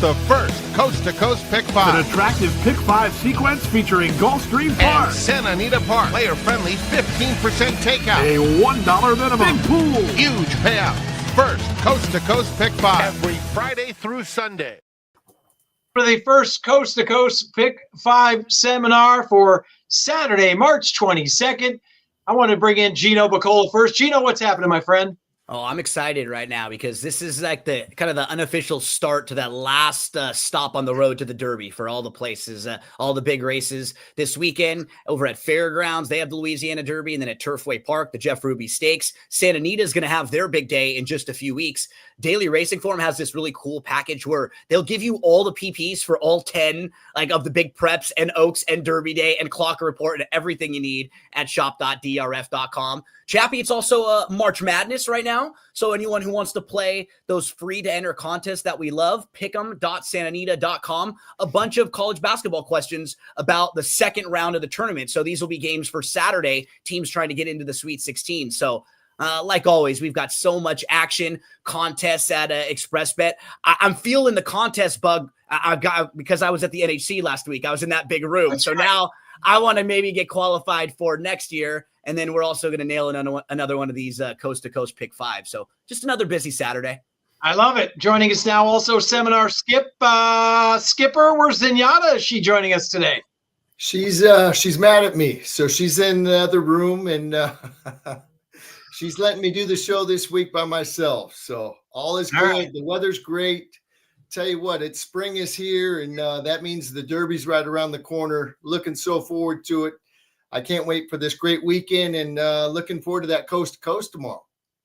the first Coast to Coast Pick 5. An attractive Pick 5 sequence featuring Gulfstream Park. And Santa Anita Park. Player-friendly 15% takeout. A $1 minimum. Big pool. Huge payouts. First Coast to Coast Pick 5. Every Friday through Sunday. For the first Coast to Coast Pick 5 seminar for Saturday, March 22nd, I want to bring in Gino Bacola first. Gino, what's happening, my friend? Oh, I'm excited right now because this is like the kind of the unofficial start to that last stop on the road to the Derby for all the places, all the big races this weekend over at Fairgrounds. They have the Louisiana Derby, and then at Turfway Park, the Jeff Ruby Stakes. Santa Anita is going to have their big day in just a few weeks. Daily Racing Form has this really cool package where they'll give you all the PPs for all 10 like of the big preps and Oaks and Derby Day and Clocker Report and everything you need at shop.drf.com. Chappie, it's also March Madness right now. So anyone who wants to play those free-to-enter contests that we love, pick'em.santanita.com. A bunch of college basketball questions about the second round of the tournament. So these will be games for Saturday, teams trying to get into the Sweet 16. So like always, we've got so much action, contests at ExpressBet. I'm feeling the contest bug because I was at the NHC last week. I was in that big room. That's so right. Now I want to maybe get qualified for next year. And then we're also going to nail another one of these Coast to Coast Pick 5. So just another busy Saturday. I love it. Joining us now also Seminar Skip. Skipper, where's Zenyatta? Is she joining us today? She's mad at me. So she's in the other room and she's letting me do the show this week by myself. So all is good. Right. The weather's great. Tell you what, it's spring is here, and that means the Derby's right around the corner. Looking so forward to it. I can't wait for this great weekend, and looking forward to that Coast to Coast tomorrow.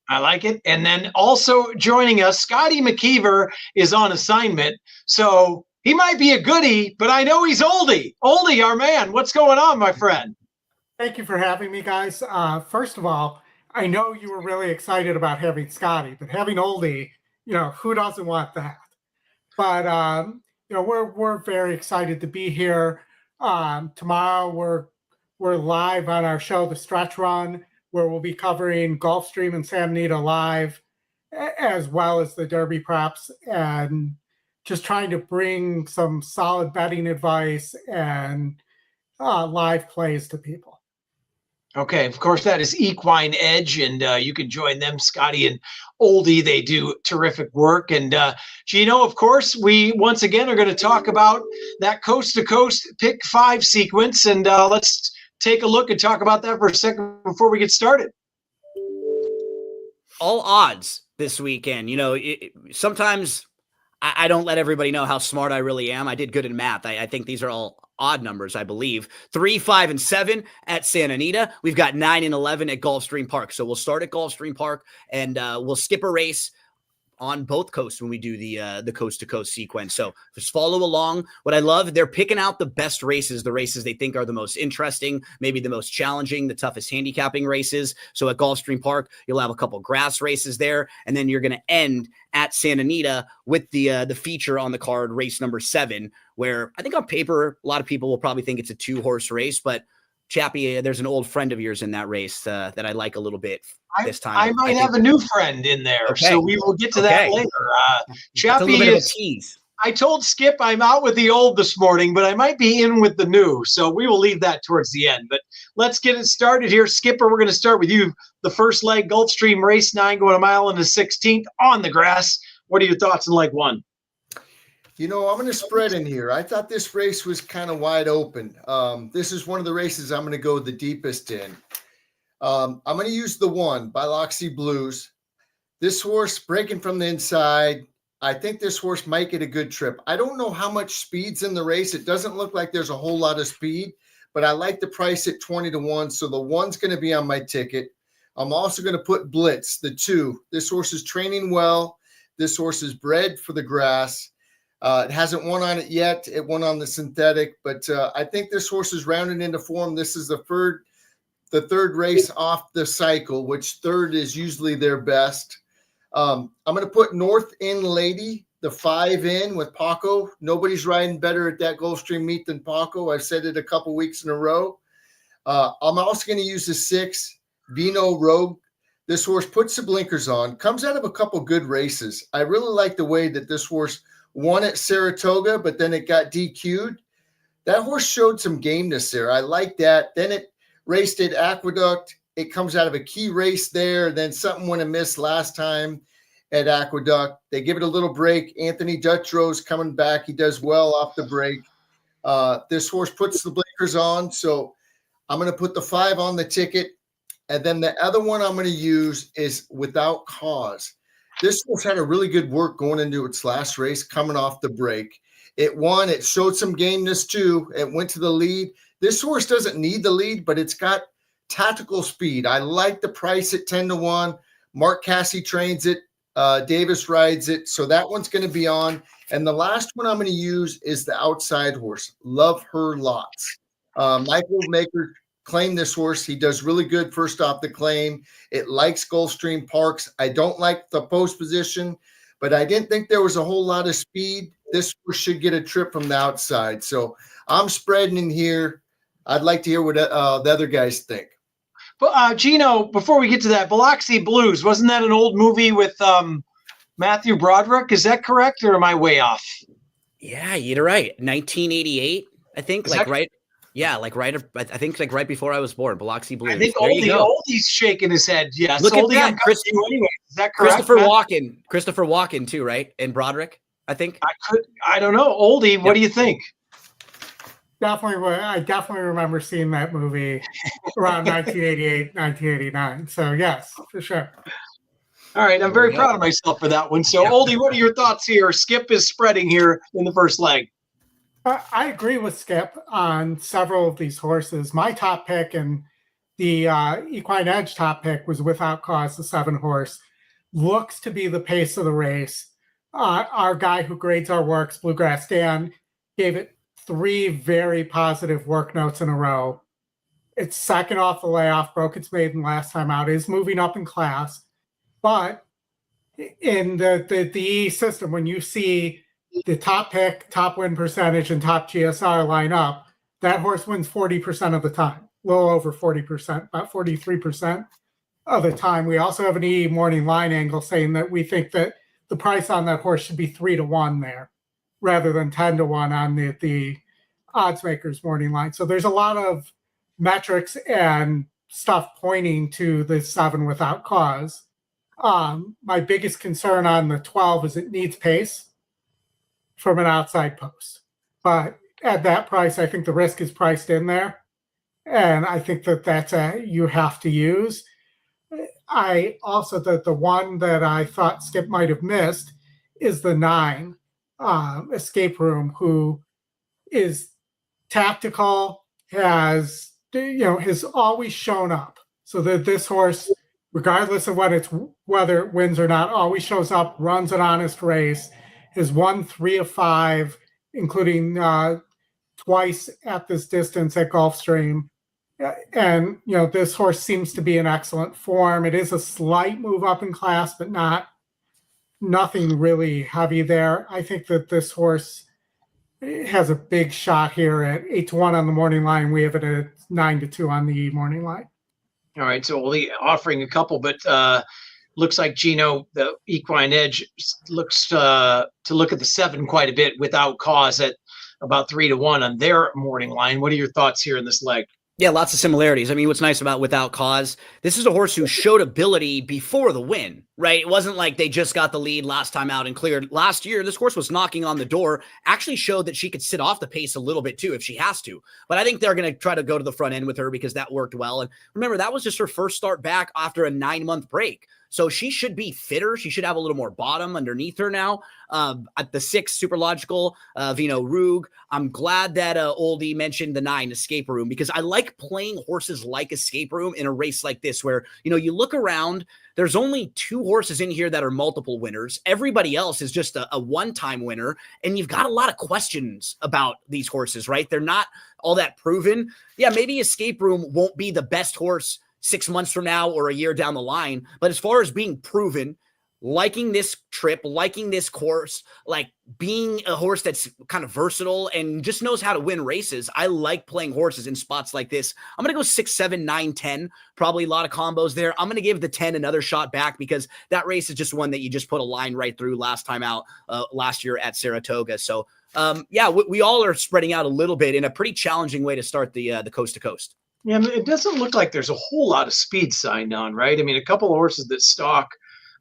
I like it. And then also joining us, Scotty McKeever is on assignment. So he might be a goodie, but I know he's oldie. Oldie, our man. What's going on, my friend? Thank you for having me, guys. First of all, I know you were really excited about having Scotty, but having oldie, who doesn't want that? But, we're very excited to be here. Tomorrow we're live on our show, The Stretch Run, where we'll be covering Gulfstream and Santa Anita live, as well as the Derby preps, and just trying to bring some solid betting advice and live plays to people. Okay, of course, that is Equine Edge, and you can join them, Scotty and Oldie. They do terrific work. And Gino, of course, we once again are going to talk about that Coast to Coast Pick 5 sequence, and let's take a look and talk about that for a second before we get started. All odds this weekend. Sometimes I don't let everybody know how smart I really am. I did good in math. I think these are all odd numbers, I believe. 3, 5, and 7 at Santa Anita. We've got 9 and 11 at Gulfstream Park. So we'll start at Gulfstream Park, and we'll skip a race on both coasts when we do the Coast to Coast sequence. So just follow along. What I love, they're picking out the best races, the races they think are the most interesting, maybe the most challenging, the toughest handicapping races. So at Gulfstream Park, you'll have a couple grass races there, and then you're going to end at Santa Anita with the feature on the card, race number 7, where I think on paper, a lot of people will probably think it's a 2-horse race, but Chappie, there's an old friend of yours in that race that I like a little bit this time. I might have a new friend in there, okay. So we will get to that later. Chappie, a little bit of a tease. I told Skip I'm out with the old this morning, but I might be in with the new, so we will leave that towards the end. But let's get it started here. Skipper, we're going to start with you. The first leg, Gulfstream Race 9, going a mile and a 16th on the grass. What are your thoughts on leg 1? I'm going to spread in here. I thought this race was kind of wide open. This is one of the races I'm going to go the deepest in. I'm going to use the 1 by Loxy Blues. This horse breaking from the inside. I think this horse might get a good trip. I don't know how much speed's in the race. It doesn't look like there's a whole lot of speed, but I like the price at 20-1. So the 1's going to be on my ticket. I'm also going to put Blitz, the 2. This horse is training well. This horse is bred for the grass. It hasn't won on it yet. It won on the synthetic, but I think this horse is rounding into form. This is the third race off the cycle, which third is usually their best. I'm going to put North End Lady, the 5 in with Paco. Nobody's riding better at that Gulfstream meet than Paco. I've said it a couple weeks in a row. I'm also going to use the 6, Vino Rogue. This horse puts the blinkers on, comes out of a couple good races. I really like the way that this horse won at Saratoga, but then it got DQ'd. That horse showed some gameness there. I like that. Then it raced at Aqueduct. It comes out of a key race there. Then something went amiss last time at Aqueduct. They give it a little break. Anthony Dutro's coming back. He does well off the break. This horse puts the blinkers on. So I'm going to put the 5 on the ticket. And then the other one I'm going to use is Without Cause. This horse had a really good work going into its last race, coming off the break. It won. It showed some gameness too. It went to the lead. This horse doesn't need the lead, but it's got tactical speed. I like the price at 10-1. Mark Casse trains it. Davis rides it. So that one's going to be on. And the last one I'm going to use is the outside horse. Love Her Lots. Michael Maker claimed this horse. He does really good first off the claim. It likes Gulfstream Parks. I don't like the post position, but I didn't think there was a whole lot of speed. This horse should get a trip from the outside. So I'm spreading in here. I'd like to hear what the other guys think. But Gino, before we get to that, Biloxi Blues, wasn't that an old movie with Matthew Broderick? Is that correct, or am I way off? Yeah, you're right. 1988, I think. Is like that- right. Yeah, like right. I think like right before I was born. Biloxi Blues. I think There you go. Oldie's shaking his head. Yes, Look at Oldie, that, I got you anyway. Is that correct? Christopher Walken too, right? And Broderick, I think. I don't know. Oldie, what do you think? I definitely remember seeing that movie around 1988, 1989. So yes, for sure. All right, I'm very proud of myself for that one. So, Oldie, what are your thoughts here? Skip is spreading here in the first leg. I agree with Skip on several of these horses. My top pick and the Equine Edge top pick was Without Cause, the 7 horse. Looks to be the pace of the race. Our guy who grades our works, Bluegrass Dan, gave it 3 very positive work notes in a row. It's second off the layoff, broke its maiden last time out, is moving up in class. But in the E system, when you see the top pick, top win percentage, and top GSR line up, that horse wins 40% of the time, a little over 40%, about 43% of the time. We also have an E morning line angle saying that we think that the price on that horse should be 3-1 there rather than 10-1 on the odds makers morning line. So there's a lot of metrics and stuff pointing to the 7 Without Cause. My biggest concern on the 12 is it needs pace from an outside post. But at that price, I think the risk is priced in there. And I think that that's you have to use. I also, the one that I thought Skip might have missed is the 9 Escape Room, who is tactical, has always shown up. So that this horse, regardless of whether it wins or not, always shows up, runs an honest race, has won 3 of 5, including twice at this distance at Gulfstream. And, this horse seems to be in excellent form. It is a slight move up in class, but nothing really heavy there. I think that this horse has a big shot here at 8-1 on the morning line. We have it at 9-2 on the morning line. All right, so we'll be offering a couple, but looks like Gino, the Equine Edge, looks to look at the 7 quite a bit Without Cause at about 3-1 on their morning line. What are your thoughts here in this leg? Yeah, lots of similarities. I mean, what's nice about Without Cause, this is a horse who showed ability before the win, right? It wasn't like they just got the lead last time out and cleared. Last year, this horse was knocking on the door, actually showed that she could sit off the pace a little bit too if she has to. But I think they're going to try to go to the front end with her because that worked well. And remember, that was just her first start back after a 9-month break. So she should be fitter. She should have a little more bottom underneath her now. At the 6, Super Logical, Vino Rug. I'm glad that Oldie mentioned the 9, Escape Room, because I like playing horses like Escape Room in a race like this where, you look around, there's only 2 horses in here that are multiple winners. Everybody else is just a one-time winner. And you've got a lot of questions about these horses, right? They're not all that proven. Yeah, maybe Escape Room won't be the best horse 6 months from now or a year down the line. But as far as being proven, liking this trip, liking this course, like being a horse that's kind of versatile and just knows how to win races. I like playing horses in spots like this. I'm going to go 6, 7, 9, 10, probably a lot of combos there. I'm going to give the 10 another shot back because that race is just one that you just put a line right through last time out, last year at Saratoga. So yeah, we all are spreading out a little bit in a pretty challenging way to start the coast to coast. Yeah, I mean, it doesn't look like there's a whole lot of speed signed on, right? I mean, a couple of horses that stalk.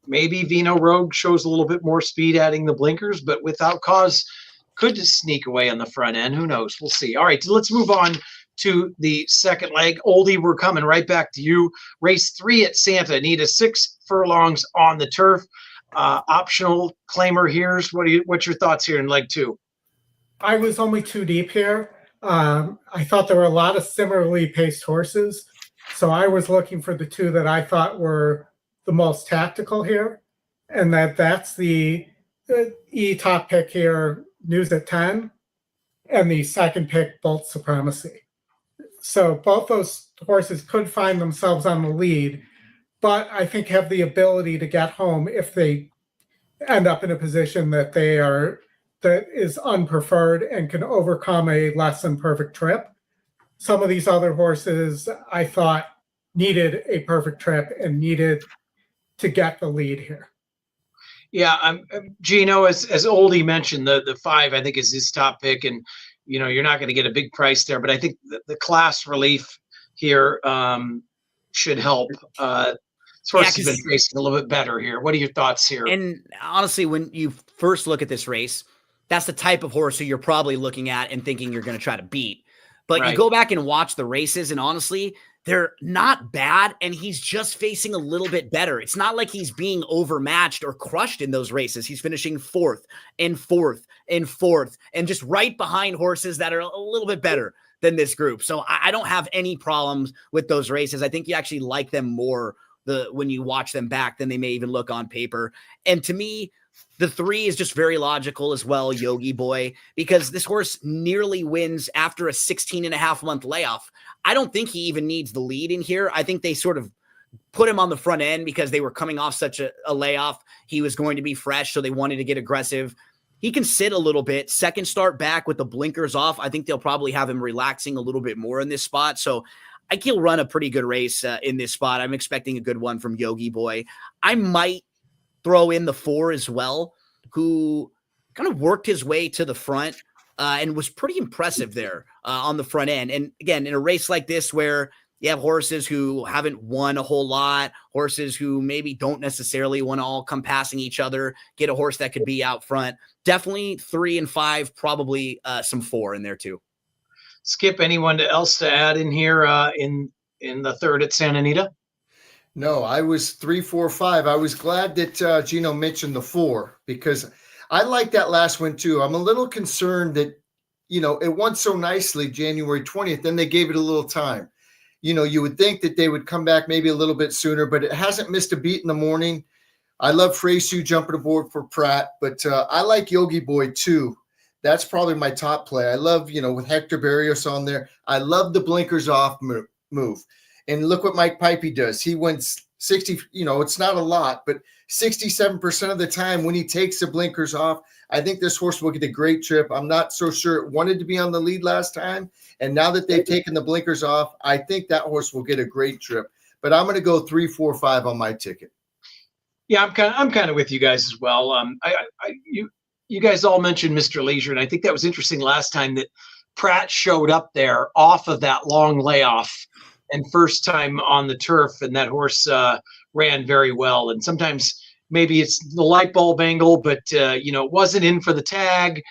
Maybe Vino Rogue shows a little bit more speed adding the blinkers, but Without Cause could just sneak away on the front end. Who knows? We'll see. All right, so let's move on to the second leg. Oldie, we're coming right back to you. Race 3 at Santa Anita, 6 furlongs on the turf. Optional claimer here's what's your thoughts here in leg 2? I was only 2 deep here. I thought there were a lot of similarly paced horses. So I was looking for the 2 that I thought were the most tactical here. And that's the top pick here, News at 10, and the second pick, Bolt Supremacy. So both those horses could find themselves on the lead, but I think have the ability to get home if they end up in a position that is unpreferred and can overcome a less than perfect trip. Some of these other horses I thought needed a perfect trip and needed to get the lead here. Yeah, Gino, as Oldie mentioned, the 5 I think is his top pick, and you're not going to get a big price there, but I think the class relief here should help. Horse has been racing a little bit better here. What are your thoughts here? And honestly, when you first look at this race, that's the type of horse who you're probably looking at and thinking you're going to try to beat. But you go back and watch the races, and honestly, they're not bad, and he's just facing a little bit better. It's not like he's being overmatched or crushed in those races. He's finishing 4th and 4th and 4th and just right behind horses that are a little bit better than this group. So I don't have any problems with those races. I think you actually like them more when you watch them back than they may even look on paper. And to me, the 3 is just very logical as well, Yogi Boy, because this horse nearly wins after a 16.5-month layoff. I don't think he even needs the lead in here. I think they sort of put him on the front end because they were coming off such a layoff. He was going to be fresh, so they wanted to get aggressive. He can sit a little bit. Second start back with the blinkers off. I think they'll probably have him relaxing a little bit more in this spot. So I think he'll run a pretty good race in this spot. I'm expecting a good one from Yogi Boy. I might throw in the 4 as well, who kind of worked his way to the front and was pretty impressive there on the front end. And again, in a race like this where you have horses who haven't won a whole lot, horses who maybe don't necessarily want to all come passing each other, get a horse that could be out front. Definitely 3 and 5, probably some 4 in there too. Skip, anyone else to add in here in the 3rd at Santa Anita? No, I was 3, 4, 5. I was glad that Gino mentioned the 4 because I like that last one too. I'm a little concerned that, it won so nicely January 20th, then they gave it a little time. You would think that they would come back maybe a little bit sooner, but it hasn't missed a beat in the morning. I love Freysu jumping aboard for Pratt, but I like Yogi Boy too. That's probably my top play. I love, with Hector Barrios on there, I love the blinkers off move. And look what Mike Pipey does. He wins 60, it's not a lot, but 67% of the time when he takes the blinkers off, I think this horse will get a great trip. I'm not so sure it wanted to be on the lead last time. And now that they've taken the blinkers off, I think that horse will get a great trip. But I'm going to go 3, 4, 5 on my ticket. Yeah, I'm kind of with you guys as well. You guys all mentioned Mr. Leisure, and I think that was interesting last time that Pratt showed up there off of that long layoff and first time on the turf, and that horse ran very well. And sometimes maybe it's the light bulb angle, but it wasn't in for the tag,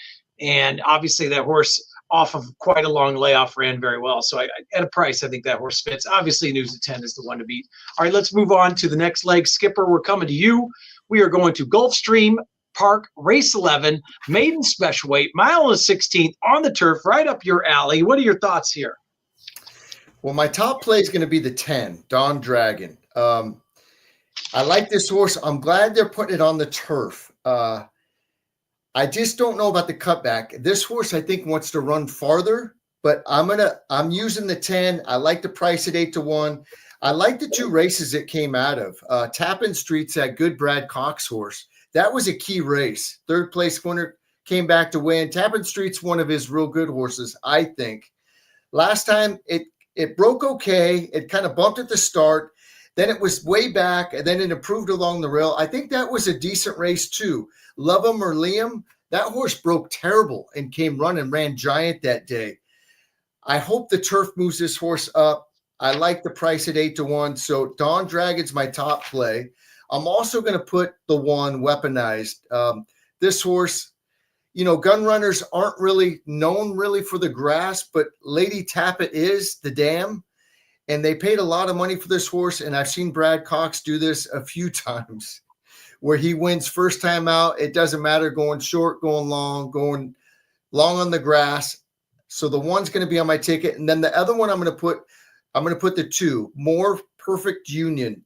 and obviously that horse off of quite a long layoff ran very well. So at a price, I think that horse fits. Obviously, News at 10 is the one to beat. All right, let's move on to the next leg. Skipper, we're coming to you. We are going to Gulfstream Park, race 11, maiden special weight, mile and a 16th on the turf, right up your alley. What are your thoughts here? Well, my top play is going to be the 10, Dawn Dragon. I like this horse. I'm glad they're putting it on the turf. I just don't know about the cutback. This horse, I think, wants to run farther, but I'm using the 10. I like the price at 8-1. I like the two races it came out of. Tappan Street's that good Brad Cox horse. That was a key race. Third place winner came back to win. Tappan Street's one of his real good horses, I think. Last time it broke okay. It kind of bumped at the start. Then it was way back, and then it improved along the rail. I think that was a decent race too. Love 'em or Liam, that horse broke terrible and came running, ran giant that day. I hope the turf moves this horse up. I like the price at 8-1. So Dawn Dragon's my top play. I'm also going to put the one Weaponized. This horse, you know, gun runners aren't really known really for the grass, but Lady Tappet is the dam. And they paid a lot of money for this horse. And I've seen Brad Cox do this a few times where he wins first time out. It doesn't matter going short, going long on the grass. So the one's going to be on my ticket. And then the other one I'm going to put the two, More Perfect Union.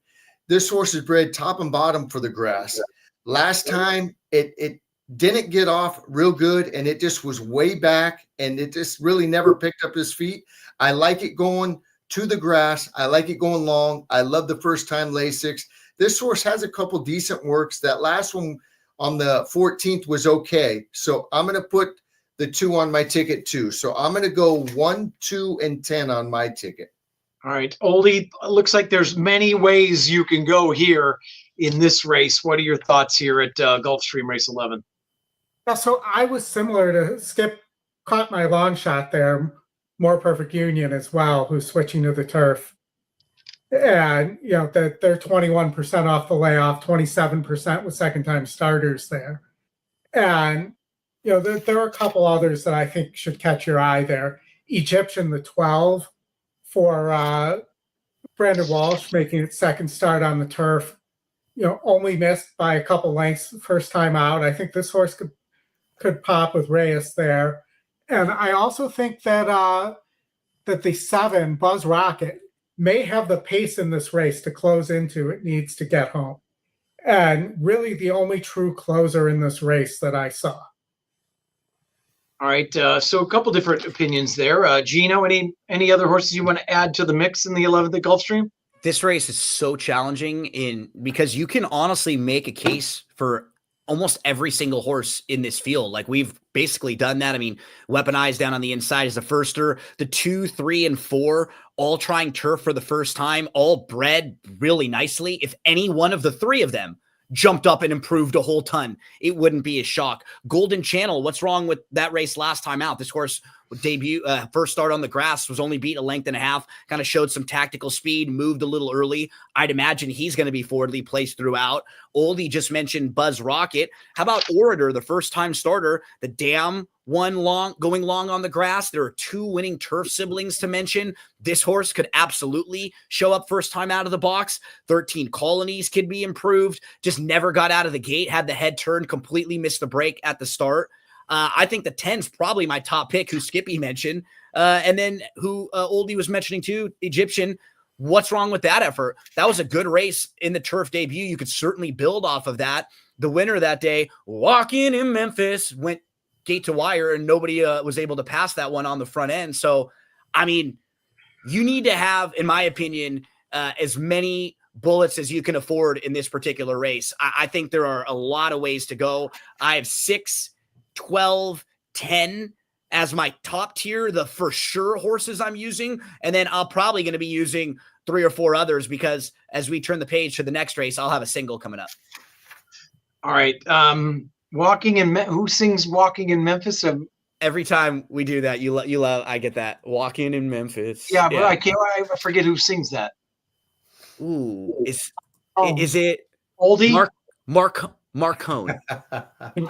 This horse is bred top and bottom for the grass. Last time it didn't get off real good, and it just was way back, and it just really never picked up his feet. I like it going to the grass. I like it going long. I love the first time Lasix. This horse has a couple decent works. That last one on the 14th was okay. So I'm going to put the two on my ticket too. So I'm going to go 1, 2, and 10 on my ticket. All right, Oldie, looks like there's many ways you can go here in this race. What are your thoughts here at Gulfstream Race 11? Yeah, so I was similar to Skip, caught my long shot there, More Perfect Union as well, who's switching to the turf. And, you know, they're 21% off the layoff, 27% with second-time starters there. And, you know, there are a couple others that I think should catch your eye there. Egyptian, the 12, for Brandon Walsh, making its second start on the turf. You know, only missed by a couple lengths first time out. I think this horse could pop with Reyes there. And I also think that that the 7, Buzz Rocket, may have the pace in this race to close into it needs to get home. And really the only true closer in this race that I saw. All right, so a couple different opinions there. Gino, any other horses you want to add to the mix in the 11th at Gulfstream? This race is so challenging because you can honestly make a case for almost every single horse in this field. Like we've basically done that. I mean, Weaponized down on the inside is the firster. The 2, 3, and 4 all trying turf for the first time, all bred really nicely. If any one of the 3 of them jumped up and improved a whole ton, it wouldn't be a shock. Golden Channel, what's wrong with that race last time out? This horse debut, first start on the grass, was only beat a length and a half, kind of showed some tactical speed, moved a little early. I'd imagine he's going to be forwardly placed throughout. Oldie just mentioned Buzz Rocket. How about Orator, the first time starter, the dam one going long on the grass? There are 2 winning turf siblings to mention. This horse could absolutely show up first time out of the box. 13 Colonies could be improved, just never got out of the gate, had the head turned, completely missed the break at the start. I think the 10's probably my top pick, who Skippy mentioned. And then who Oldie was mentioning too, Egyptian. What's wrong with that effort? That was a good race in the turf debut. You could certainly build off of that. The winner that day, Walking in Memphis, went gate to wire, and nobody was able to pass that one on the front end. So, I mean, you need to have, in my opinion, as many bullets as you can afford in this particular race. I think there are a lot of ways to go. I have 6, 12, 10 as my top tier, the for sure horses I'm using. And then I'm probably going to be using 3 or 4 others, because as we turn the page to the next race, I'll have a single coming up. All right. Who sings Walking in Memphis? Every time we do that, you love, I get that. Walking in Memphis. Yeah, but I forget who sings that. Ooh, is it Oldie? Marcone?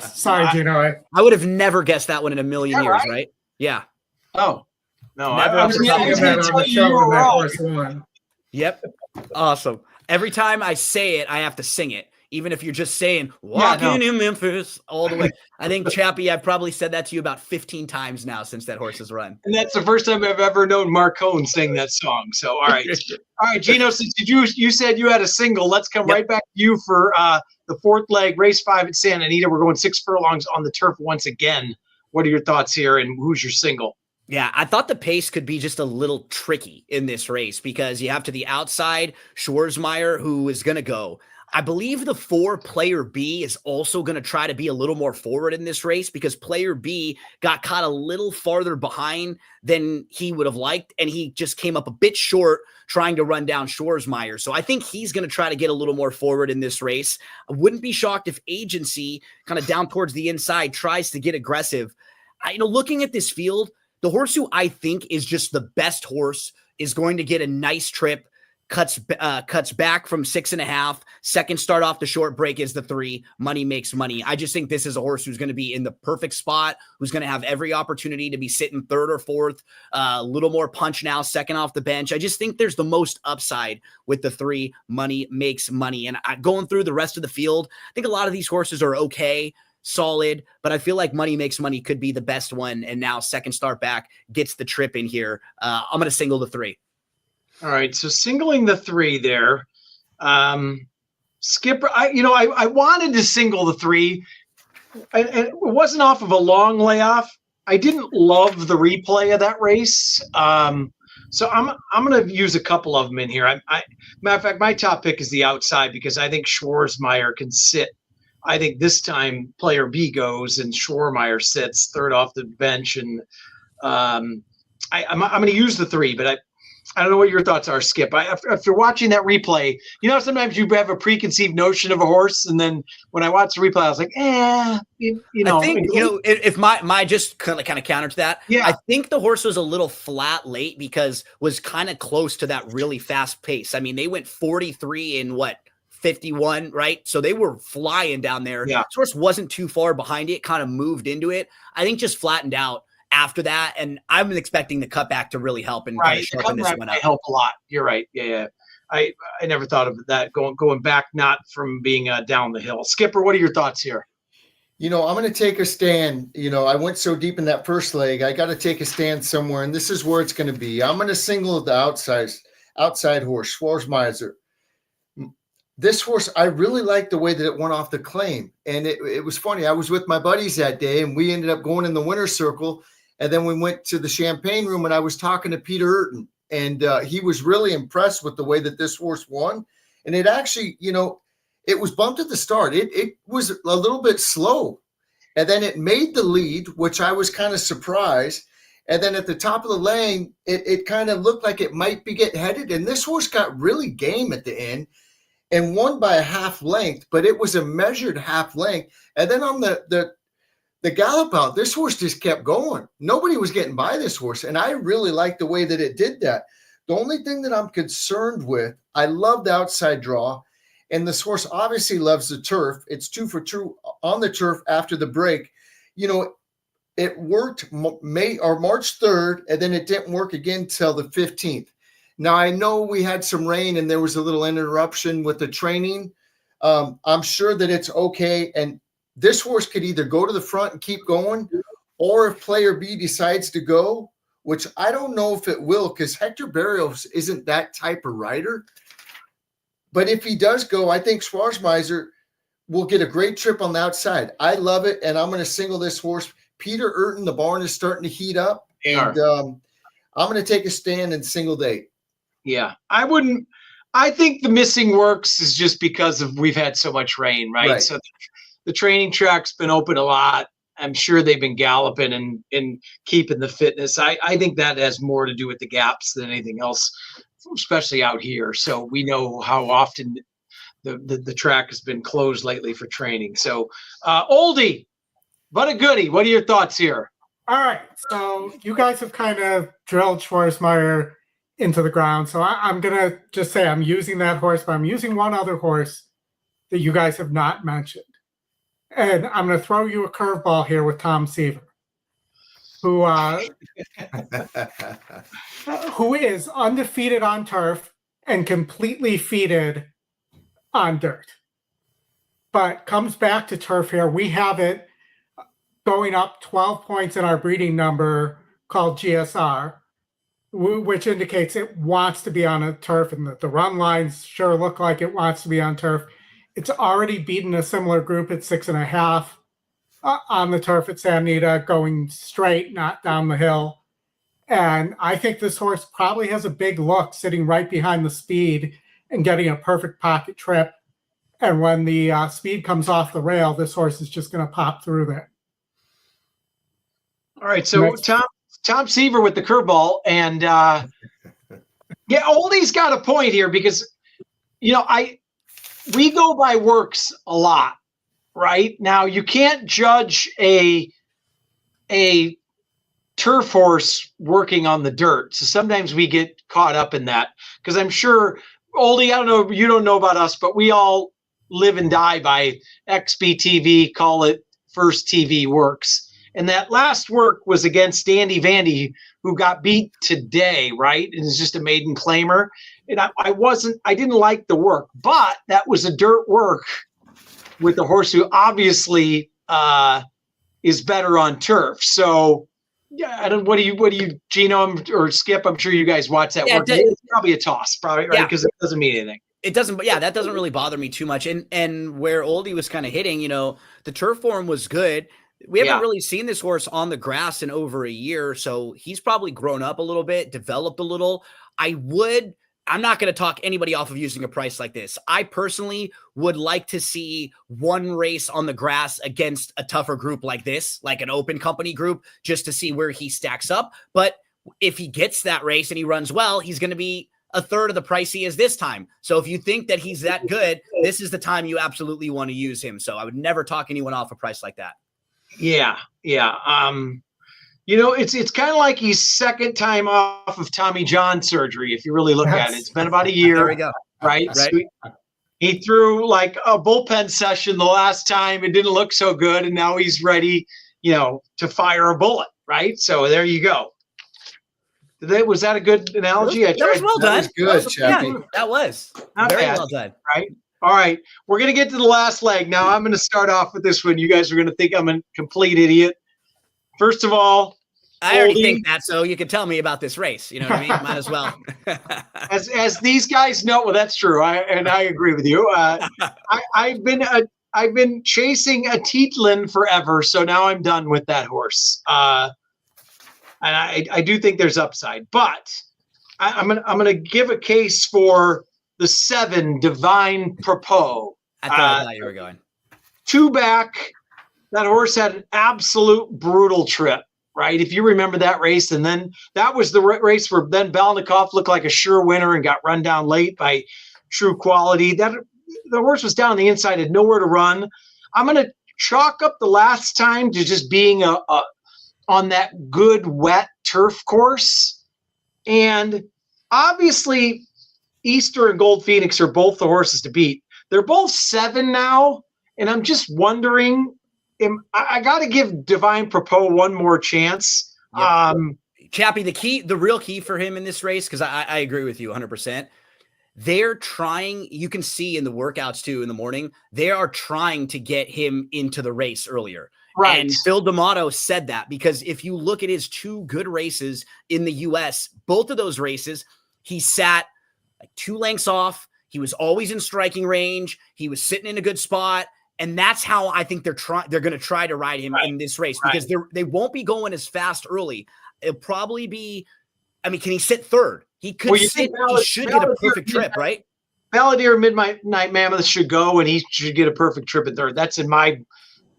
Sorry, Gino. I would have never guessed that one in a million years, right? Yeah. Oh, no. I was talking about it on the show when that first one. Yep. Awesome. Every time I say it, I have to sing it. Even if you're just saying Walking in Memphis all the way. I think, Chappie, I've probably said that to you about 15 times now since that horse has run. And that's the first time I've ever known Marcone sing that song. So, all right. All right, Gino, since you said you had a single, let's come right back to you for the 4th leg, race 5 at Santa Anita. We're going 6 furlongs on the turf once again. What are your thoughts here, and who's your single? Yeah, I thought the pace could be just a little tricky in this race because you have to the outside Schwarzmeyer, who is going to go. I believe the 4 player B is also going to try to be a little more forward in this race because player B got caught a little farther behind than he would have liked. And he just came up a bit short trying to run down Schwarzmeyer. So I think he's going to try to get a little more forward in this race. I wouldn't be shocked if Agency kind of down towards the inside tries to get aggressive. Looking at this field, the horse who I think is just the best horse is going to get a nice trip, cuts back from 6.5. Second start off the short break is the 3. Money makes money. I just think this is a horse who's going to be in the perfect spot, who's going to have every opportunity to be sitting 3rd or 4th, a little more punch now, second off the bench. I just think there's the most upside with the 3. Money makes money. And going through the rest of the field, I think a lot of these horses are okay, solid, but I feel like Money Makes Money could be the best one. And now second start back gets the trip in here. I'm going to single the 3. All right. So singling the 3 there. Skipper, I wanted to single the 3 and it wasn't off of a long layoff. I didn't love the replay of that race. So I'm going to use a couple of them in here. Matter of fact, my top pick is the outside because I think Schwarzmeyer can sit. I think this time player B goes and Schwarzmeyer sits 3rd off the bench. And I'm going to use the 3, but I don't know what your thoughts are, Skip. After watching that replay, sometimes you have a preconceived notion of a horse. And then when I watched the replay, I was like, I think, if my just kind of counter to that, yeah. I think the horse was a little flat late because was kind of close to that really fast pace. I mean, they went 43 in 51, right? So they were flying down there. Yeah. This horse wasn't too far behind it, kind of moved into it. I think just flattened out after that. And I'm expecting the cutback to really help and kind of sharpen this one up. Help a lot. You're right. Yeah. I never thought of that going back, not from being down the hill. Skipper, what are your thoughts here? I'm going to take a stand. I went so deep in that first leg. I got to take a stand somewhere, and this is where it's going to be. I'm going to single the outside horse, Schwarzmeyer. This horse, I really liked the way that it went off the claim. And it was funny. I was with my buddies that day, and we ended up going in the winner's circle. And then we went to the champagne room, and I was talking to Peter Eurton, and he was really impressed with the way that this horse won. And it actually, it was bumped at the start. It was a little bit slow. And then it made the lead, which I was kind of surprised. And then at the top of the lane, it kind of looked like it might be getting headed. And this horse got really game at the end and won by a half length, but it was a measured half length. And then on the gallop out, this horse just kept going. Nobody was getting by this horse. And I really liked the way that it did that. The only thing that I'm concerned with, I love the outside draw. And this horse obviously loves the turf. It's 2 for 2 on the turf after the break. It worked March 3rd, and then it didn't work again till the 15th. Now, I know we had some rain and there was a little interruption with the training. I'm sure that it's okay. And this horse could either go to the front and keep going, or if player B decides to go, which I don't know if it will, because Hector Barrios isn't that type of rider. But if he does go, I think Schwarzmeyer will get a great trip on the outside. I love it, and I'm going to single this horse. Peter Eurton, the barn is starting to heat up. And I'm going to take a stand and single date. Yeah, I think the missing works is just because we've had so much rain, right? So the training track's been open a lot. I'm sure they've been galloping and keeping the fitness. I think that has more to do with the gaps than anything else, especially out here. So we know how often the track has been closed lately for training. So Oldie, what a goodie. What are your thoughts here? All right. So you guys have kind of drilled Schwarzmeyer into the ground. So I'm going to just say I'm using that horse, but I'm using one other horse that you guys have not mentioned. And I'm going to throw you a curveball here with Tom Seaver, who is undefeated on turf and completely feated on dirt, but comes back to turf here. We have it going up 12 points in our breeding number called GSR, which indicates it wants to be on a turf, and the run lines sure look like it wants to be on turf. It's already beaten a similar group at 6.5 on the turf at Santa Anita, going straight, not down the hill. And I think this horse probably has a big look sitting right behind the speed and getting a perfect pocket trip. And when the speed comes off the rail, this horse is just going to pop through there. All right, so Tom Seaver with the curveball, and yeah, Oldie's got a point here because we go by works a lot, right? Now you can't judge a turf horse working on the dirt, so sometimes we get caught up in that because I'm sure Oldie, I don't know, you don't know about us, but we all live and die by XBTV, call it First TV Works. And that last work was against Dandy Vandy, who got beat today, right? And it's just a maiden claimer. And I didn't like the work, but that was a dirt work with the horse who obviously is better on turf. So yeah, what do you, Gino or Skip? I'm sure you guys watch that work. It's probably a toss, probably, right? Because it doesn't mean anything. It doesn't, but yeah, that doesn't really bother me too much. And where Oldie was kind of hitting, the turf form was good. We haven't really seen this horse on the grass in over a year, so he's probably grown up a little bit, developed a little. I'm not going to talk anybody off of using a price like this. I personally would like to see one race on the grass against a tougher group like this, like an open company group, just to see where he stacks up. But if he gets that race and he runs well, he's going to be a third of the price he is this time. So if you think that he's that good, this is the time you absolutely want to use him. So I would never talk anyone off a price like that. Yeah. It's kind of like he's second time off of Tommy John surgery. If you really look at it, it's been about a year. There we go. Right. So he threw like a bullpen session the last time. It didn't look so good. And now he's ready, to fire a bullet. Right. So there you go. Was that a good analogy? That was well done. That was good, Chappie. Yeah, that was Not very bad. well done. Right. All right, we're going to get to the last leg. Now, I'm going to start off with this one. You guys are going to think I'm a complete idiot. First of all, I already think that, so you can tell me about this race. You know what I mean? Might as well. as these guys know, well, that's true. I agree with you. I've been chasing a Tietlin forever, so now I'm done with that horse. And I do think there's upside, but I'm gonna give a case for the 7 Divine Propos. I thought you were going. 2 back. That horse had an absolute brutal trip, right? If you remember that race, and then that was the race where then Balnikov looked like a sure winner and got run down late by True Quality. That the horse was down on the inside, had nowhere to run. I'm going to chalk up the last time to just being on that good wet turf course, and obviously Easter and Gold Phoenix are both the horses to beat. They're both 7 now, and I'm just wondering, I got to give Divine Propos one more chance. Yep. Chappie, the real key for him in this race, because I agree with you 100%. They're trying, you can see in the workouts too in the morning, they are trying to get him into the race earlier. Right. And Phil D'Amato said that, because if you look at his 2 good races in the US, both of those races, he sat like 2 lengths off. He was always in striking range. He was sitting in a good spot. And that's how I think they're going to try to ride him in this race, because they won't be going as fast early. It'll probably be, can he sit third? He could sit, he should get a perfect trip, right? Balladeer Midnight Mammoth should go, and he should get a perfect trip at third. That's in my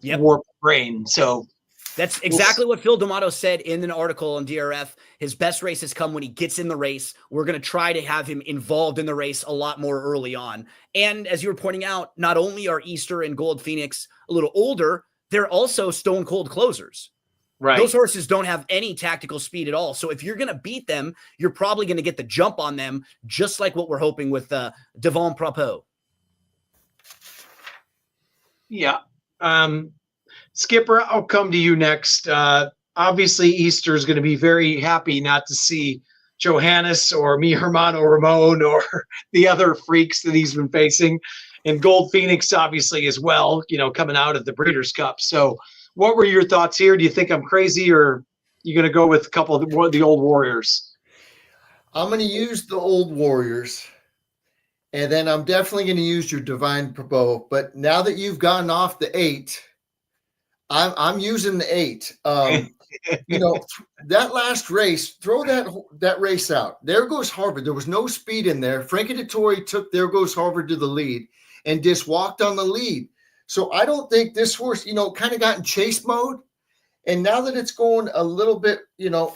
warped brain. So that's exactly what Phil D'Amato said in an article on DRF. His best races come when he gets in the race. We're going to try to have him involved in the race a lot more early on. And as you were pointing out, not only are Easter and Gold Phoenix a little older, they're also stone cold closers. Right. Those horses don't have any tactical speed at all. So if you're going to beat them, you're probably going to get the jump on them, just like what we're hoping with Divine Propos. Yeah. Skipper, I'll come to you next. Obviously, Easter is going to be very happy not to see Johannes or Mi Hermano Ramon or the other freaks that he's been facing. And Gold Phoenix, obviously, as well, coming out of the Breeders' Cup. So what were your thoughts here? Do you think I'm crazy, or you going to go with a couple of the old Warriors? I'm going to use the old Warriors. And then I'm definitely going to use your Divine Propos. But now that you've gotten off the 8, I'm using the 8. that last race, throw that race out. There Goes Harvard. There was no speed in there. Frankie Dettori took There Goes Harvard to the lead and just walked on the lead. So I don't think this horse, kind of got in chase mode. And now that it's going a little bit,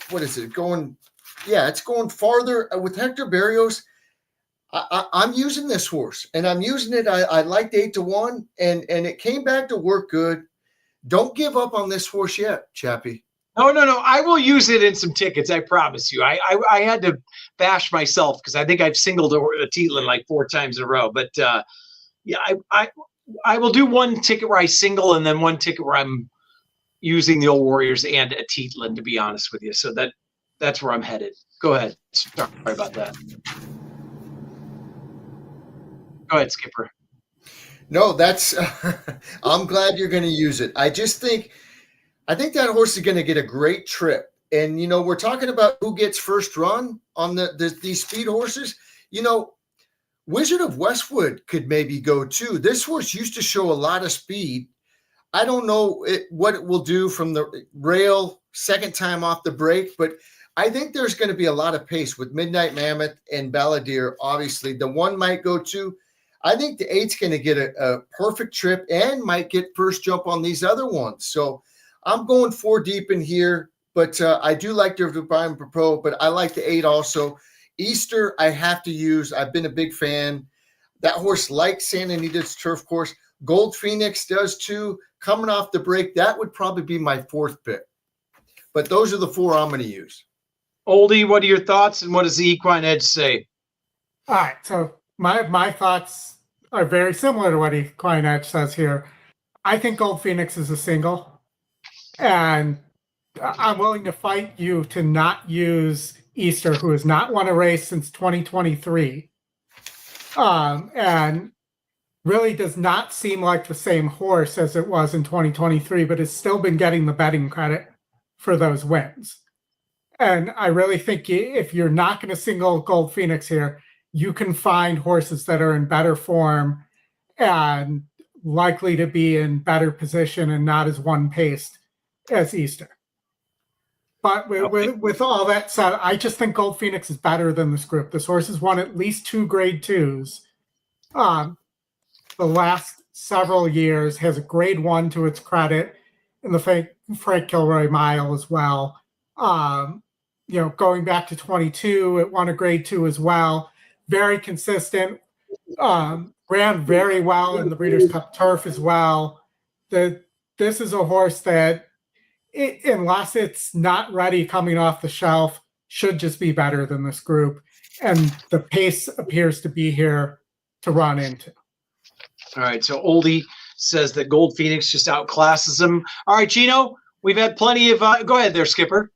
what is it going? Yeah, it's going farther with Hector Berrios. I'm using this horse, and I'm using it. I liked 8-1, and it came back to work good. Don't give up on this horse yet, Chappie. No. I will use it in some tickets. I promise you. I had to bash myself because I think I've singled a Tietlin like 4 times in a row. But I will do one ticket where I single, and then one ticket where I'm using the Old Warriors and a Tietlin, to be honest with you. So that's where I'm headed. Go ahead. Sorry about that. Go ahead, Skipper. No, that's I'm glad you're going to use it. I think that horse is going to get a great trip. And, we're talking about who gets first run on these speed horses. Wizard of Westwood could maybe go too. This horse used to show a lot of speed. I don't know what it will do from the rail second time off the break, but I think there's going to be a lot of pace with Midnight Mammoth and Balladeer. Obviously, the 1 might go 2. I think the 8's going to get a perfect trip and might get first jump on these other ones. So I'm going 4 deep in here, but I do like the Divine Pro, but I like the 8 also. Easter, I have to use. I've been a big fan. That horse likes Santa Anita's turf course. Gold Phoenix does too. Coming off the break, that would probably be my 4th pick. But those are the 4 I'm going to use. Oldie, what are your thoughts, and what does the Equine Edge say? All right, so my thoughts are very similar to what Equine Edge says here. I think Gold Phoenix is a single, and I'm willing to fight you to not use Easter, who has not won a race since 2023, and really does not seem like the same horse as it was in 2023, but has still been getting the betting credit for those wins. And I really think if you're not going to single Gold Phoenix here, you can find horses that are in better form and likely to be in better position and not as one-paced as Easter. But with all that said, I just think Gold Phoenix is better than this group. This horse has won at least 2 grade 2s the last several years, has a grade 1 to its credit in the Frank Kilroy Mile as well. Going back to 22, it won a grade 2 as well. Very consistent. Ran very well in the Breeders' Cup Turf as well. This is a horse that, unless it's not ready coming off the shelf, should just be better than this group. And the pace appears to be here to run into. All right, so Oldie says that Gold Phoenix just outclasses him. All right, Gino, we've had plenty of go ahead there, Skipper.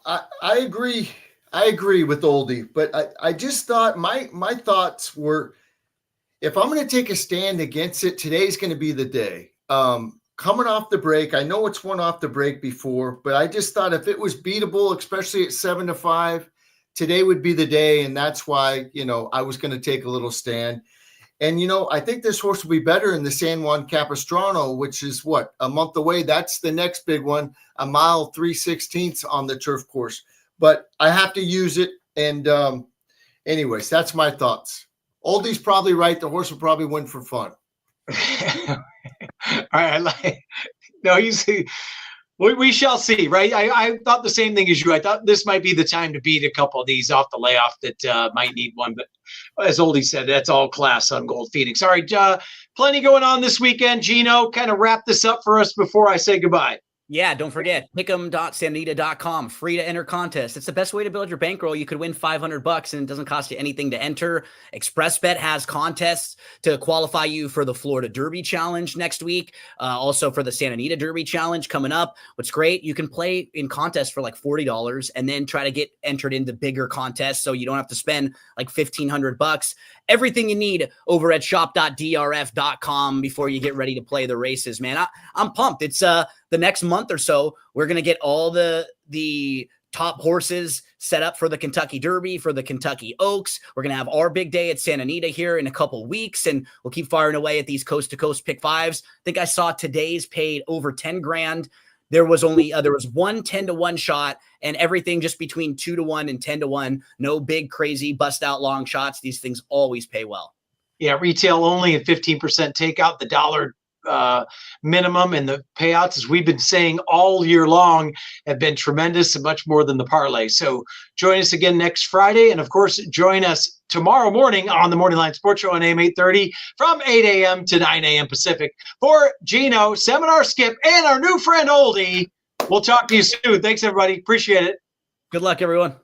I agree. I agree with Oldie, but I just thought my thoughts were, if I'm going to take a stand against it, today's going to be the day. Coming off the break, I know it's won off the break before, but I just thought if it was beatable, especially at 7-5, today would be the day, and that's why I was going to take a little stand. And, I think this horse will be better in the San Juan Capistrano, which is a month away. That's the next big one, a mile 3/16 on the turf course. But I have to use it. And anyways, that's my thoughts. Oldie's probably right. The horse will probably win for fun. All right. We shall see, right? I thought the same thing as you. I thought this might be the time to beat a couple of these off the layoff that might need one. But as Oldie said, that's all class on Gold Phoenix. All right, plenty going on this weekend. Gino, kind of wrap this up for us before I say goodbye. Yeah, don't forget, pick'em.santanita.com, free to enter contest. It's the best way to build your bankroll. You could win $500 and it doesn't cost you anything to enter. ExpressBet has contests to qualify you for the Florida Derby Challenge next week. Also for the Santa Anita Derby Challenge coming up. What's great, you can play in contests for like $40 and then try to get entered into bigger contests so you don't have to spend like $1,500. Everything you need over at shop.drf.com before you get ready to play the races, man. I'm pumped. It's the next month or so, we're going to get all the top horses set up for the Kentucky Derby, for the Kentucky Oaks. We're going to have our big day at Santa Anita here in a couple weeks, and we'll keep firing away at these coast-to-coast pick fives. I think I saw today's paid over 10 grand. there was only there was one 10-1 shot, and everything just between 2-1 and 10-1. No big crazy bust out long shots. These things always pay well. Yeah, retail only and 15% takeout. The dollar minimum and the payouts, as we've been saying all year long, have been tremendous and much more than the parlay. So join us again next Friday, and of course join us tomorrow morning on the Morning Line Sports Show on AM 830 from 8 a.m. to 9 a.m. Pacific. For Gino, Seminar Skip, and our new friend Oldie, we'll talk to you soon. Thanks, everybody. Appreciate it. Good luck, everyone.